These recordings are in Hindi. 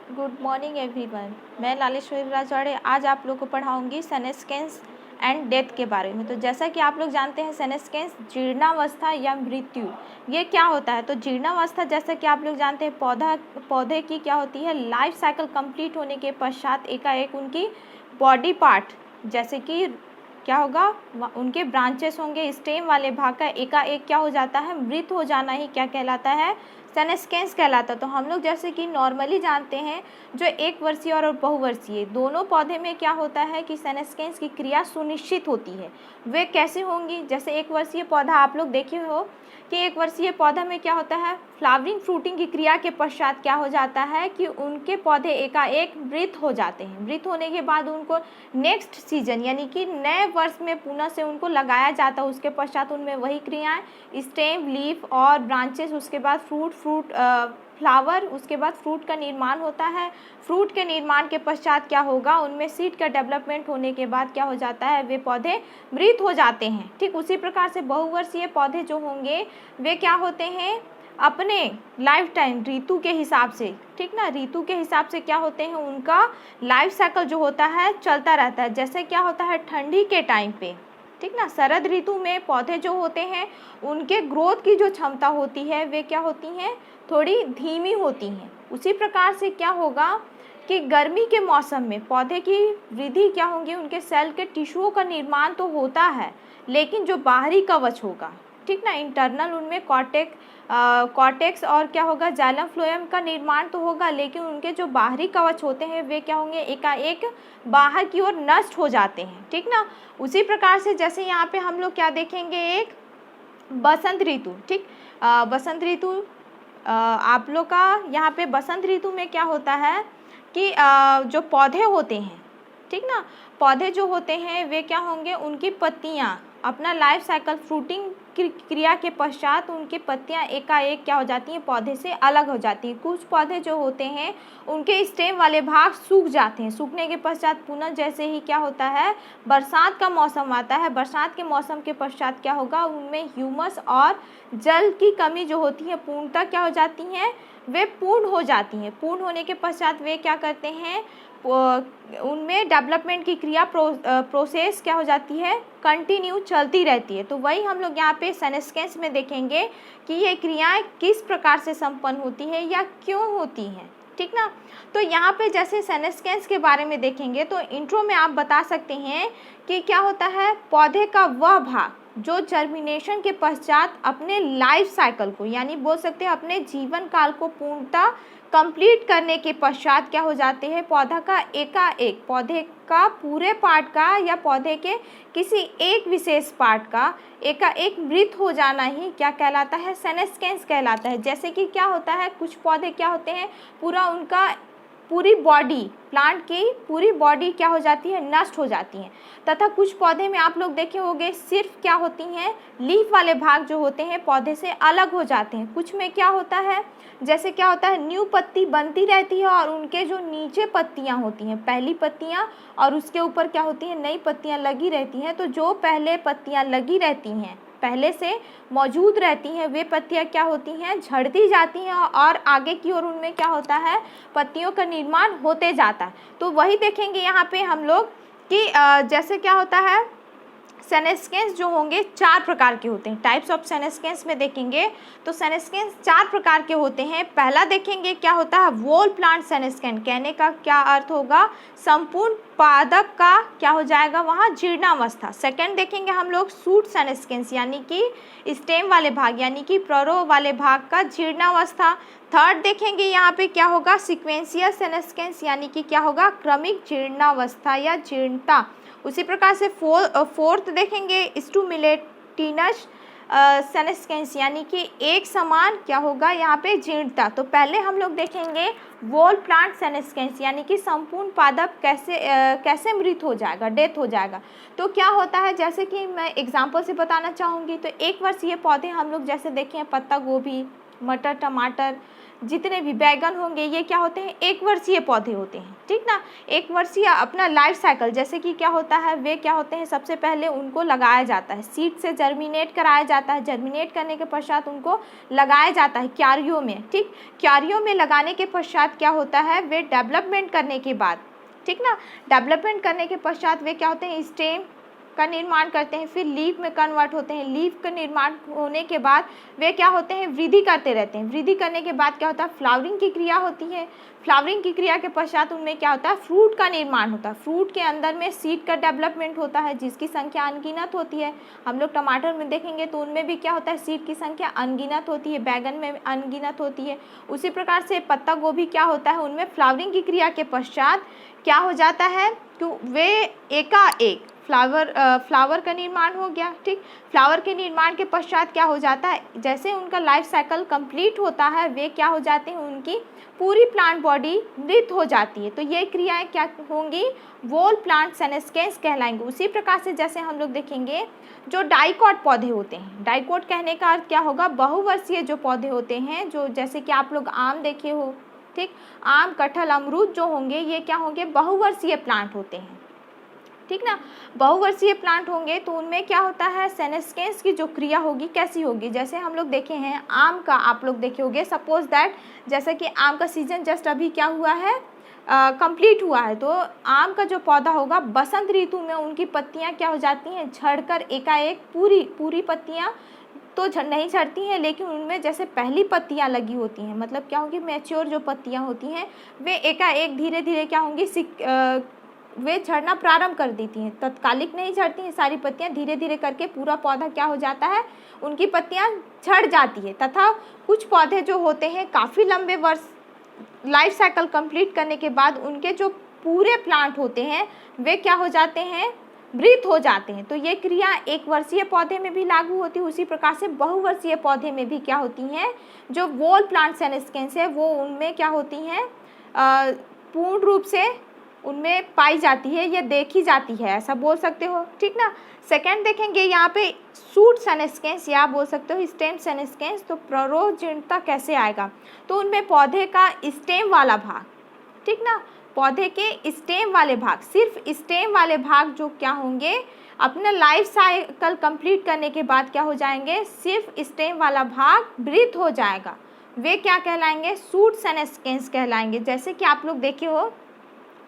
Good morning everyone. मैं लालेश्वरी राजवाड़े आज आप लोग को पढ़ाऊंगी सेनेस्केंस एंड डेथ के बारे में। तो जैसा कि आप लोग जानते हैं सेनेस्केंस जीर्णावस्था या मृत्यु ये क्या होता है। तो जीर्णावस्था जैसा कि आप लोग जानते हैं पौधे की क्या होती है, लाइफ साइकिल कंप्लीट होने के पश्चात एकाएक उनकी बॉडी पार्ट जैसे कि क्या होगा, उनके ब्रांचेस होंगे, स्टेम वाले भाग का एकाएक क्या हो जाता है, मृत हो जाना ही क्या कहलाता है, सेनेस्केंस कहलाता है। तो हम लोग जैसे कि नॉर्मली जानते हैं जो एक वर्षीय और बहुवर्षीय दोनों पौधे में क्या होता है कि सेनेस्केंस की क्रिया सुनिश्चित होती है। वे कैसे होंगी, जैसे एक वर्षीय पौधा आप लोग देखे हो कि एक वर्षीय पौधा में क्या होता है, फ्लावरिंग फ्रूटिंग की क्रिया के पश्चात क्या हो जाता है कि उनके पौधे एकाएक मृत हो जाते हैं। मृत होने के बाद उनको नेक्स्ट सीजन यानी कि नए वर्ष में पुनः से उनको लगाया जाता है। उसके पश्चात उनमें वही क्रियाएं, स्टेम, लीफ और ब्रांचेस, उसके बाद फ्लावर, उसके बाद फ्रूट का निर्माण होता है। फ्रूट के निर्माण के पश्चात क्या होगा, उनमें सीड का डेवलपमेंट होने के बाद क्या हो जाता है, वे पौधे मृत हो जाते हैं। ठीक उसी प्रकार से बहुवर्षीय पौधे जो होंगे वे क्या होते हैं, अपने लाइफ टाइम ऋतु के हिसाब से, ठीक ना, ऋतु के हिसाब से क्या होते हैं, उनका लाइफ साइकिल जो होता है चलता रहता है। जैसे क्या होता है ठंडी के टाइम पे, ठीक ना, शरद ऋतु में पौधे जो होते हैं उनके ग्रोथ की जो क्षमता होती है वे क्या होती हैं, थोड़ी धीमी होती हैं। उसी प्रकार से क्या होगा कि गर्मी के मौसम में पौधे की वृद्धि क्या होंगी, उनके सेल के टिश्यूओं का निर्माण तो होता है लेकिन जो बाहरी कवच होगा, ठीक ना, इंटरनल उनमें कॉर्टेक्स और क्या होगा, जाइलम फ्लोएम का निर्माण तो होगा लेकिन उनके जो बाहरी कवच होते हैं वे क्या होंगे, एकाएक बाहर की ओर नष्ट हो जाते हैं। ठीक ना, उसी प्रकार से जैसे यहाँ पे हम लोग क्या देखेंगे, एक बसंत ऋतु, ठीक, बसंत ऋतु आप लोग का यहाँ पे बसंत ऋतु में क्या होता है कि जो पौधे होते हैं, ठीक ना, पौधे जो होते हैं वे क्या होंगे, उनकी पत्तियाँ अपना लाइफ साइकिल फ्रूटिंग क्रिया के पश्चात उनकी पत्तियाँ एकाएक क्या हो जाती हैं, पौधे से अलग हो जाती हैं। कुछ पौधे जो होते हैं उनके स्टेम वाले भाग सूख जाते हैं। सूखने के पश्चात पुनः जैसे ही क्या होता है, बरसात का मौसम आता है, बरसात के मौसम के पश्चात क्या होगा, उनमें ह्यूमस और जल की कमी जो होती है पूर्णतः क्या हो जाती हैं, वे पूर्ण हो जाती हैं। पूर्ण होने के पश्चात वे क्या करते हैं, उनमें डेवलपमेंट की क्रिया प्रोसेस क्या हो जाती है, कंटिन्यू चलती रहती है। तो वही हम लोग यहाँ पे सेनेस्केंस में देखेंगे कि ये क्रियाएं किस प्रकार से संपन्न होती है या क्यों होती हैं। ठीक ना, तो यहाँ पे जैसे सेनेस्केंस के बारे में देखेंगे तो इंट्रो में आप बता सकते हैं कि क्या होता है, पौधे का वह भाग जो जर्मिनेशन के पश्चात अपने लाइफ साइकिल को यानी बोल सकते हैं अपने जीवन काल को पूर्णतः कंप्लीट करने के पश्चात क्या हो जाते हैं, पौधा का एकाएक, पौधे का पूरे पार्ट का या पौधे के किसी एक विशेष पार्ट का एकाएक मृत हो जाना ही क्या कहलाता है, सेनेस्केंस कहलाता है। जैसे कि क्या होता है, कुछ पौधे क्या होते हैं, पूरा उनका पूरी बॉडी, प्लांट की पूरी बॉडी क्या हो जाती है, नष्ट हो जाती है। तथा कुछ पौधे में आप लोग देखे होंगे सिर्फ क्या होती हैं, लीफ वाले भाग जो होते हैं पौधे से अलग हो जाते हैं। कुछ में क्या होता है, जैसे क्या होता है, न्यू पत्ती बनती रहती है और उनके जो नीचे पत्तियां होती हैं, पहली पत्तियां और उसके ऊपर क्या होती हैं, नई पत्तियां लगी रहती हैं। तो जो पहले पत्तियां लगी रहती हैं, पहले से मौजूद रहती हैं, वे पत्तियां क्या होती हैं, झड़ती जाती हैं और आगे की ओर उनमें क्या होता है, पत्तियों का निर्माण होते जाता है। तो वही देखेंगे यहाँ पे हम लोग कि जैसे क्या होता है, सेनेस्केंस जो होंगे चार प्रकार के होते हैं। टाइप्स ऑफ सेनेस्केंस में देखेंगे तो सेनेस्केंस चार प्रकार के होते हैं। पहला देखेंगे क्या होता है, वोल प्लांट सेनेस्केंस, कहने का क्या अर्थ होगा, संपूर्ण पादप का क्या हो जाएगा वहाँ जीर्णावस्था। सेकंड देखेंगे हम लोग सूट सेनेस्केंस यानी कि स्टेम वाले भाग यानी कि प्ररो वाले भाग का जीर्णावस्था। थर्ड देखेंगे यहाँ पे क्या होगा, सिक्वेंशियल सेनेस्केंस यानी कि क्या होगा, क्रमिक जीर्णावस्था या जीर्णता। उसी प्रकार से फोर्थ देखेंगे स्टुमिलेटिनस सेनेस्केंस यानी कि एक समान क्या होगा यहाँ पे जीर्णता। तो पहले हम लोग देखेंगे वोल प्लांट सेनेस्केंस यानी कि संपूर्ण पादप कैसे मृत हो जाएगा, डेथ हो जाएगा। तो क्या होता है, जैसे कि मैं एग्जांपल से बताना चाहूँगी। तो एक वर्षीय पौधे हम लोग जैसे देखें, पत्ता गोभी, मटर, टमाटर, जितने भी बैगन होंगे ये क्या होते हैं, एक वर्षीय पौधे होते हैं, ठीक ना। एक वर्षीय अपना लाइफ साइकिल, जैसे कि क्या होता है, वे क्या होते हैं, सबसे पहले उनको लगाया जाता है, सीड से जर्मिनेट कराया जाता है, जर्मिनेट करने के पश्चात उनको लगाया जाता है क्यारियों में, ठीक। क्यारियों में लगाने के पश्चात क्या होता है, वे डेवलपमेंट करने के बाद, ठीक ना, डेवलपमेंट करने के पश्चात वे क्या होते हैं, स्टेम का निर्माण करते हैं, फिर लीफ में कन्वर्ट होते हैं, लीफ का निर्माण होने के बाद वे क्या होते हैं, वृद्धि करते रहते हैं, वृद्धि करने के बाद क्या होता है, फ्लावरिंग की क्रिया होती है, फ्लावरिंग की क्रिया के पश्चात उनमें क्या होता है, फ्रूट का निर्माण होता है, फ्रूट के अंदर में सीड का डेवलपमेंट होता है जिसकी संख्या अनगिनत होती है। हम लोग टमाटर में देखेंगे तो उनमें भी क्या होता है, सीड की संख्या अनगिनत होती है, बैगन में अनगिनत होती है। उसी प्रकार से पत्ता गोभी क्या होता है, उनमें फ्लावरिंग की क्रिया के पश्चात क्या हो जाता है कि वे एकाएक फ्लावर का निर्माण हो गया, ठीक। फ्लावर के निर्माण के पश्चात क्या हो जाता है, जैसे उनका लाइफ साइकिल कंप्लीट होता है वे क्या हो जाते हैं, उनकी पूरी प्लांट बॉडी मृत हो जाती है। तो ये क्रियाएं क्या होंगी, वोल प्लांट सेनेस्केंस कहलाएंगे। उसी प्रकार से जैसे हम लोग देखेंगे जो डाइकॉट पौधे होते हैं, डाइकॉट कहने का अर्थ क्या होगा, बहुवर्षीय जो पौधे होते हैं, जो जैसे कि आप लोग आम देखे हो, ठीक, आम कटहल अमरूद जो होंगे ये क्या होंगे, बहुवर्षीय प्लांट होते हैं, ठीक ना। बहुवर्षीय प्लांट होंगे तो उनमें क्या होता है, सेनेस्केंस की जो क्रिया होगी कैसी होगी, जैसे हम लोग देखे हैं आम का, आप लोग देखे होंगे, सपोज दैट जैसे कि आम का सीजन जस्ट अभी क्या हुआ है, कंप्लीट हुआ है, तो आम का जो पौधा होगा बसंत ऋतु में उनकी पत्तियां क्या हो जाती हैं, झड़कर एकाएक पूरी पत्तियां तो नहीं झड़ती हैं, लेकिन उनमें जैसे पहली पत्तियां लगी होती हैं, मतलब क्या होगी, मैच्योर जो पत्तियां होती हैं वे एकाएक धीरे धीरे क्या होंगी, वे झड़ना प्रारंभ कर देती हैं, तत्कालिक नहीं झड़ती हैं सारी पत्तियां, धीरे धीरे करके पूरा पौधा क्या हो जाता है, उनकी पत्तियां झड़ जाती है। तथा कुछ पौधे जो होते हैं काफ़ी लंबे वर्ष लाइफ साइकिल कंप्लीट करने के बाद उनके जो पूरे प्लांट होते हैं वे क्या हो जाते हैं, मृत हो जाते हैं। तो ये क्रिया एक वर्षीय पौधे में भी लागू होती है, उसी प्रकार से बहुवर्षीय पौधे में भी क्या होती हैं, जो वोल प्लांट सेनेस्केंस है वो उनमें क्या होती हैं, पूर्ण रूप से उनमें पाई जाती है या देखी जाती है, ऐसा बोल सकते हो, ठीक ना। सेकंड देखेंगे यहाँ पे सूट सेनेस्केंस या बोल सकते हो स्टेम सेनेस्केंस, तो प्ररोजीणता कैसे आएगा, तो उनमें पौधे का स्टेम वाला भाग, ठीक ना, पौधे के स्टेम वाले भाग, सिर्फ स्टेम वाले भाग जो क्या होंगे, अपना लाइफ साइकिल कंप्लीट करने के बाद क्या हो जाएंगे, सिर्फ स्टेम वाला भाग मृत हो जाएगा, वे क्या कहलाएंगे, सूट सेनेस्केंस कहलाएंगे। जैसे कि आप लोग देखे हो,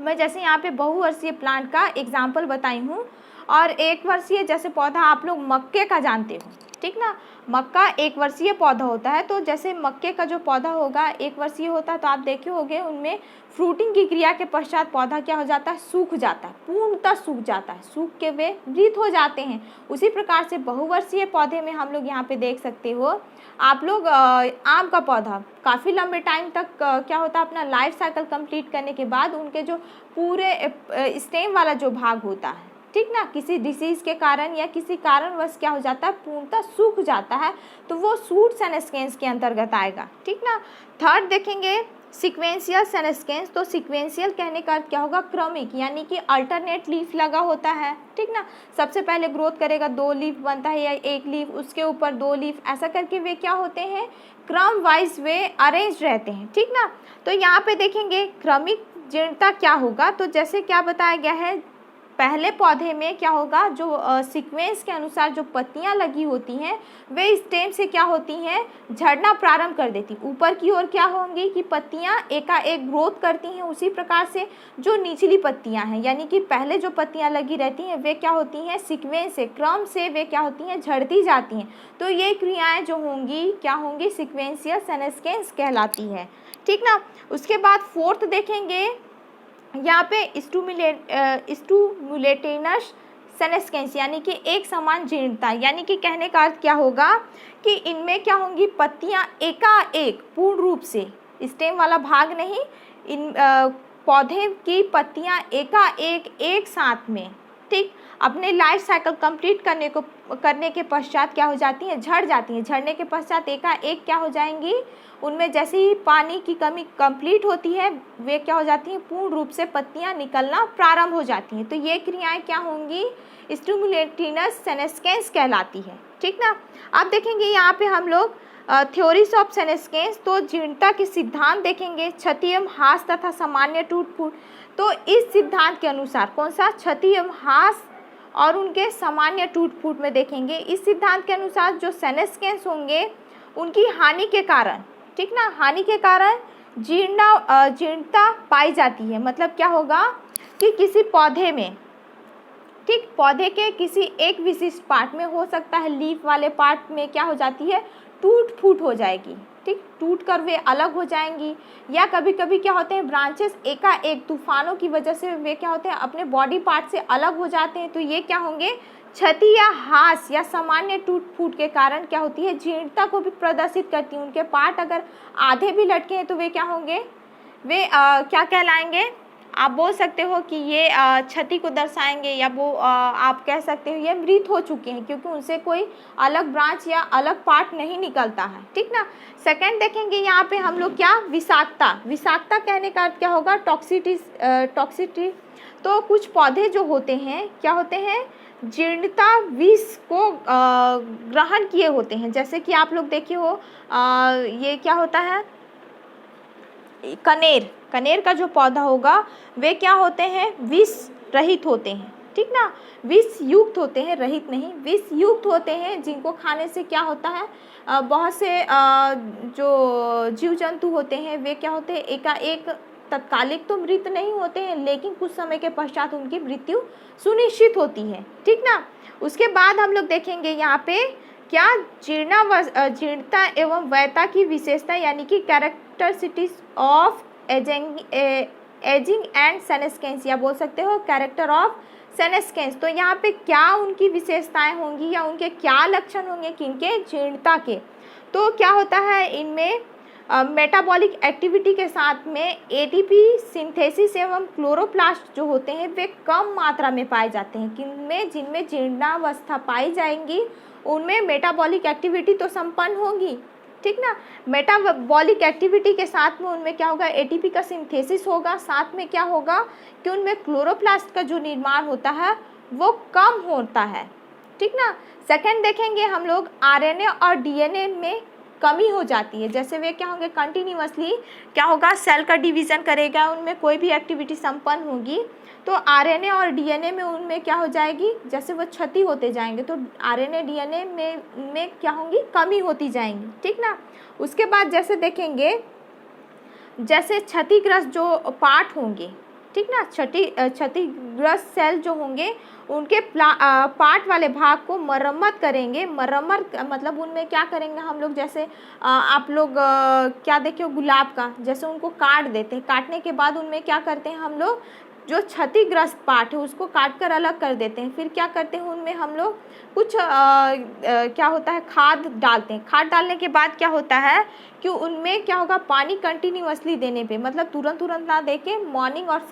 मैं जैसे यहाँ पे बहुवर्षीय प्लांट का एग्जाम्पल बताई हूँ, और एक वर्षीय जैसे पौधा आप लोग मक्के का जानते हो, ठीक ना, मक्का एक वर्षीय पौधा होता है, तो जैसे मक्के का जो पौधा होगा एक वर्षीय होता है, तो आप देखे होंगे उनमें फ्रूटिंग की क्रिया के पश्चात पौधा क्या हो जाता है, सूख जाता है, पूर्णतः सूख जाता है, सूख के वे मृत हो जाते हैं। उसी प्रकार से बहुवर्षीय पौधे में हम लोग यहाँ पे देख सकते हो आप लोग, आम का पौधा काफ़ी लंबे टाइम तक क्या होता है, अपना लाइफ साइकिल कंप्लीट करने के बाद उनके जो पूरे स्टेम वाला जो भाग होता है, ठीक ना, किसी डिसीज़ के कारण या किसी कारणवश क्या हो जाता है, पूर्णतः सूख जाता है, तो वो सूट सेनेस्केंस के अंतर्गत आएगा, ठीक ना। थर्ड देखेंगे सीक्वेंशियल सेनेस्केंस, तो सीक्वेंशियल कहने का अर्थ क्या होगा, क्रमिक, यानी कि अल्टरनेट लीफ लगा होता है, ठीक ना, सबसे पहले ग्रोथ करेगा, 2 लीफ बनता है या 1 लीफ, उसके ऊपर 2 लीफ, ऐसा करके वे क्या होते हैं, क्रम वाइज वे अरेंज रहते हैं, ठीक ना। तो यहाँ पे देखेंगे क्रमिक जीर्णता क्या होगा, तो जैसे क्या बताया गया है, पहले पौधे में क्या होगा, जो सीक्वेंस के अनुसार जो पत्तियां लगी होती हैं वे स्टेम से क्या होती हैं, झड़ना प्रारंभ कर देती, ऊपर की ओर क्या होंगी कि पत्तियां एकाएक ग्रोथ करती हैं। उसी प्रकार से जो निचली पत्तियां हैं, यानी कि पहले जो पत्तियां लगी रहती हैं वे क्या होती हैं, सीक्वेंस से, क्रम से वे क्या होती हैं, झड़ती जाती हैं। तो ये क्रियाएँ जो होंगी क्या होंगी, सीक्वेंशियल सेनेस्केंस कहलाती है, ठीक ना। उसके बाद फोर्थ देखेंगे यहाँ पे स्टुमुलेटेनस सेनेस्केंस, यानी कि एक समान जीर्णता, यानी कि कहने का अर्थ क्या होगा कि इनमें क्या होंगी, पत्तियाँ एकाएक पूर्ण रूप से, स्टेम वाला भाग नहीं, इन पौधे की पत्तियाँ एकाएक एक साथ में, ठीक, अपने लाइफ साइकिल कंप्लीट करने के पश्चात क्या हो जाती हैं, झड़ जाती हैं, झड़ने के पश्चात एकाएक क्या हो जाएंगी, उनमें जैसे ही पानी की कमी कंप्लीट होती है वे क्या हो जाती हैं, पूर्ण रूप से पत्तियां निकलना प्रारंभ हो जाती हैं। तो ये क्रियाएं क्या होंगी, स्टिमुलेटिनस सेनेस्केंस कहलाती है, ठीक ना। अब देखेंगे यहाँ पे हम लोग थ्योरीज ऑफ सेनेस्केंस, तो जीर्णता के सिद्धांत देखेंगे, क्षति एवं ह्रास तथा सामान्य टूट फूट। तो इस सिद्धांत के अनुसार कौन सा, क्षति एवं ह्रास और उनके सामान्य टूट फूट में देखेंगे। इस सिद्धांत के अनुसार जो सेनेस्केंस होंगे उनकी हानि के कारण, ठीक ना, हानि के कारण जीर्णता पाई जाती है। मतलब क्या होगा कि किसी पौधे में, ठीक, पौधे के किसी एक विशिष्ट पार्ट में, हो सकता है लीफ वाले पार्ट में क्या हो जाती है, टूट फूट हो जाएगी, ठीक, टूट कर वे अलग हो जाएंगी। या कभी कभी क्या होते हैं, ब्रांचेस एकाएक तूफानों की वजह से वे क्या होते हैं, अपने बॉडी पार्ट से अलग हो जाते हैं। तो ये क्या होंगे, क्षति या ह्रास या सामान्य टूट फूट के कारण क्या होती है, जीर्णता को भी प्रदर्शित करती है। उनके पार्ट अगर आधे भी लटके हैं तो वे क्या होंगे, वे क्या कहलाएंगे, आप बोल सकते हो कि ये क्षति को दर्शाएंगे, या वो आप कह सकते हो ये मृत हो चुके हैं, क्योंकि उनसे कोई अलग ब्रांच या अलग पार्ट नहीं निकलता है, ठीक ना। सेकंड देखेंगे यहाँ पे हम लोग क्या, विषाक्तता। विषाक्तता कहने का अर्थ क्या होगा, टॉक्सिटी। तो कुछ पौधे जो होते हैं क्या होते हैं, जीर्णता विष को ग्रहण किए होते हैं। जैसे कि आप लोग देखे हो ये क्या होता है, कनेर का जो पौधा होगा वे क्या होते हैं, विष रहित होते हैं, ठीक ना, विष युक्त होते हैं, रहित नहीं, विष युक्त होते हैं, जिनको खाने से क्या होता है, बहुत से जो जीव जंतु होते हैं वे क्या होते हैं, एकाएक तत्कालिक तो मृत नहीं होते हैं, लेकिन कुछ समय के पश्चात उनकी मृत्यु सुनिश्चित होती है, ठीक ना। उसके बाद हम लोग देखेंगे यहाँ पे क्या, जीर्णता एवं वैता की विशेषता, यानी कि कैरेक्टरिस्टिक्स ऑफ एजिंग एंड सेनेस्केंस, या बोल सकते हो कैरेक्टर ऑफ सेनेस्केंस। तो यहाँ पे क्या उनकी विशेषताएं होंगी या उनके क्या लक्षण होंगे, किनके, जीर्णता के। तो क्या होता है इनमें, मेटाबॉलिक एक्टिविटी के साथ में एटीपी सिंथेसिस एवं क्लोरोप्लास्ट जो होते हैं वे कम मात्रा में पाए जाते हैं। किनमें, जिनमें जीर्णावस्था पाई जाएंगी उनमें मेटाबॉलिक एक्टिविटी तो संपन्न होगी, ठीक ना। मेटाबॉलिक एक्टिविटी के साथ में उनमें क्या होगा, एटीपी का सिंथेसिस होगा, साथ में क्या होगा कि उनमें क्लोरोप्लास्ट का जो निर्माण होता है वो कम होता है, ठीक ना। सेकंड देखेंगे हम लोग, आरएनए और डीएनए में कमी हो जाती है। जैसे वे क्या होंगे, कंटिन्यूअसली क्या होगा, सेल का डिवीज़न करेगा, उनमें कोई भी एक्टिविटी संपन्न होगी तो आरएनए और डीएनए में उनमें क्या हो जाएगी, जैसे वो क्षति होते जाएंगे तो आरएनए डीएनए में क्या होंगी, कमी होती जाएंगी, ठीक ना। उसके बाद जैसे देखेंगे, जैसे क्षतिग्रस्त जो पार्ट होंगे, ठीक ना, क्षतिग्रस्त सेल जो होंगे उनके पार्ट वाले भाग को मरम्मत करेंगे। मरम्मत मतलब उनमें क्या करेंगे हम लोग, जैसे आप लोग क्या देखे हो, गुलाब का, जैसे उनको काट देते हैं, काटने के बाद उनमें क्या करते हैं हम लोग, जो क्षतिग्रस्त पार्ट है उसको काट कर अलग कर देते हैं। फिर क्या करते हैं, उनमें हम लोग कुछ क्या होता है, खाद डालते हैं। खाद डालने के बाद क्या होता है कि उनमें क्या होगा, पानी कंटिन्यूअसली देने पे, मतलब तुरंत ना दे के मॉर्निंग और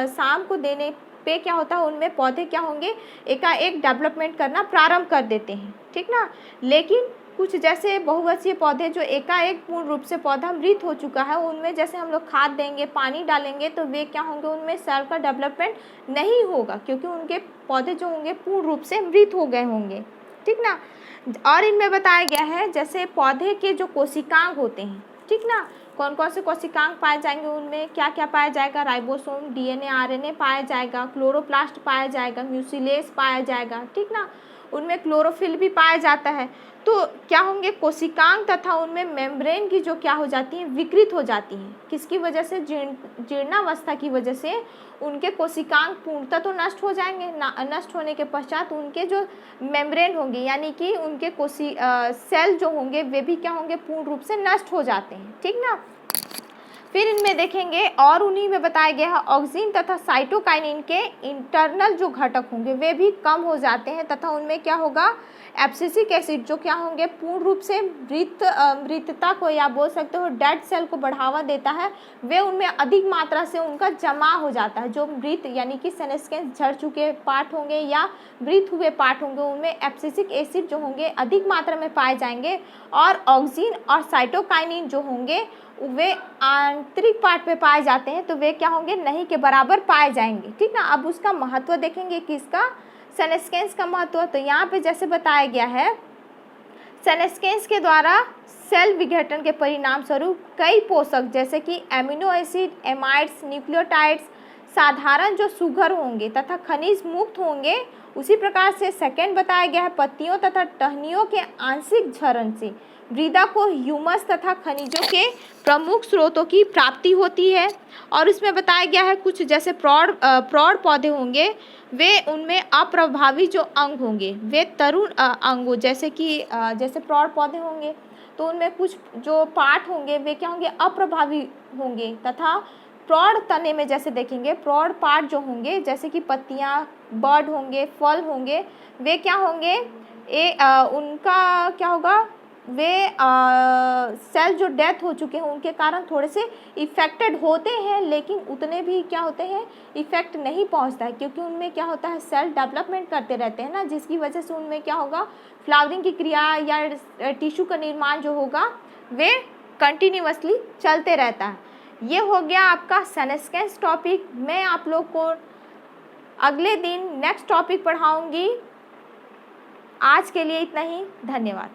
शाम को देने पे क्या होता है, उनमें पौधे क्या होंगे, एकाएक डेवलपमेंट करना प्रारंभ कर देते हैं, ठीक ना। लेकिन कुछ जैसे बहुवर्षीय पौधे जो एकाएक पूर्ण रूप से पौधा मृत हो चुका है, उनमें जैसे हम लोग खाद देंगे, पानी डालेंगे तो वे क्या होंगे, उनमें सेल का डेवलपमेंट नहीं होगा, क्योंकि उनके पौधे जो होंगे पूर्ण रूप से मृत हो गए होंगे, ठीक ना। और इनमें बताया गया है जैसे पौधे के जो कोशिकांग होते हैं, ठीक ना, कौन कौन से कोशिकांग पाए जाएंगे, उनमें क्या क्या पाया जाएगा, राइबोसोम, डीएनए, आरएनए पाया जाएगा, क्लोरोप्लास्ट पाया जाएगा, म्यूसिलेज पाया जाएगा, ठीक ना। उनमें क्लोरोफिल भी पाया जाता है। तो क्या होंगे, कोशिकांग तथा उनमें मेम्ब्रेन की जो क्या हो जाती है, विकृत हो जाती हैं। किसकी वजह से, जीर्णावस्था की वजह से उनके कोशिकांग पूर्णतः तो नष्ट हो जाएंगे। नष्ट होने के पश्चात उनके जो मेम्ब्रेन होंगे, यानी कि उनके सेल जो होंगे वे भी क्या होंगे, पूर्ण रूप से नष्ट हो जाते हैं, ठीक ना। फिर इनमें देखेंगे और उन्हीं में बताया गया है ऑक्सीन तथा साइटोकाइनिन के इंटरनल जो घटक होंगे वे भी कम हो जाते हैं, तथा उनमें क्या होगा, एब्सिसिक एसिड जो क्या होंगे, पूर्ण रूप से मृतता को या बोल सकते हो डेड सेल को बढ़ावा देता है, वे उनमें अधिक मात्रा से उनका जमा हो जाता है। जो मृत यानी कि सेनेस्केंस झड़ चुके पार्ट होंगे या मृत हुए पार्ट होंगे, उनमें एब्सिसिक एसिड जो होंगे अधिक मात्रा में पाए जाएंगे, और ऑक्सीन और साइटोकाइनिन जो होंगे वे आंतरिक पार्ट पे पाए जाते हैं, तो वे क्या होंगे, नहीं के बराबर पाए जाएंगे, ठीक ना। अब उसका महत्व देखेंगे, किसका, सेनेस्केंस का महत्व। तो यहाँ पे जैसे बताया गया है, सेनेस्केंस के द्वारा सेल विघटन के परिणाम स्वरूप कई पोषक जैसे कि एमिनो एसिड, एमाइड्स, न्यूक्लियोटाइड्स साधारण जो सुगर होंगे तथा खनिज मुक्त होंगे। उसी प्रकार से सेकंड बताया गया है पत्तियों तथा टहनियों के आंशिक क्षरण से मृदा को ह्यूमस तथा खनिजों के प्रमुख स्रोतों की प्राप्ति होती है। और इसमें बताया गया है कुछ जैसे प्रौढ़ पौधे होंगे वे उनमें अप्रभावी जो अंग होंगे वे तरुण अंगों जैसे प्रौढ़ पौधे होंगे तो उनमें कुछ जो पार्ट होंगे वे क्या होंगे, अप्रभावी होंगे। तथा प्रौढ़ तने में जैसे देखेंगे प्रौढ़ पार्ट जो होंगे जैसे कि पत्तियां, बर्ड होंगे, फल होंगे, वे क्या होंगे, उनका क्या होगा, वे सेल जो डेथ हो चुके हैं उनके कारण थोड़े से इफेक्टेड होते हैं, लेकिन उतने भी क्या होते हैं, इफेक्ट नहीं पहुंचता है, क्योंकि उनमें क्या होता है, सेल डेवलपमेंट करते रहते हैं ना, जिसकी वजह से उनमें क्या होगा, फ्लावरिंग की क्रिया या टिश्यू का निर्माण जो होगा वे कंटिन्यूअसली चलते रहता है। ये हो गया आपका सेनेस्केंस टॉपिक। मैं आप लोग को अगले दिन नेक्स्ट टॉपिक पढ़ाऊंगी। आज के लिए इतना ही, धन्यवाद।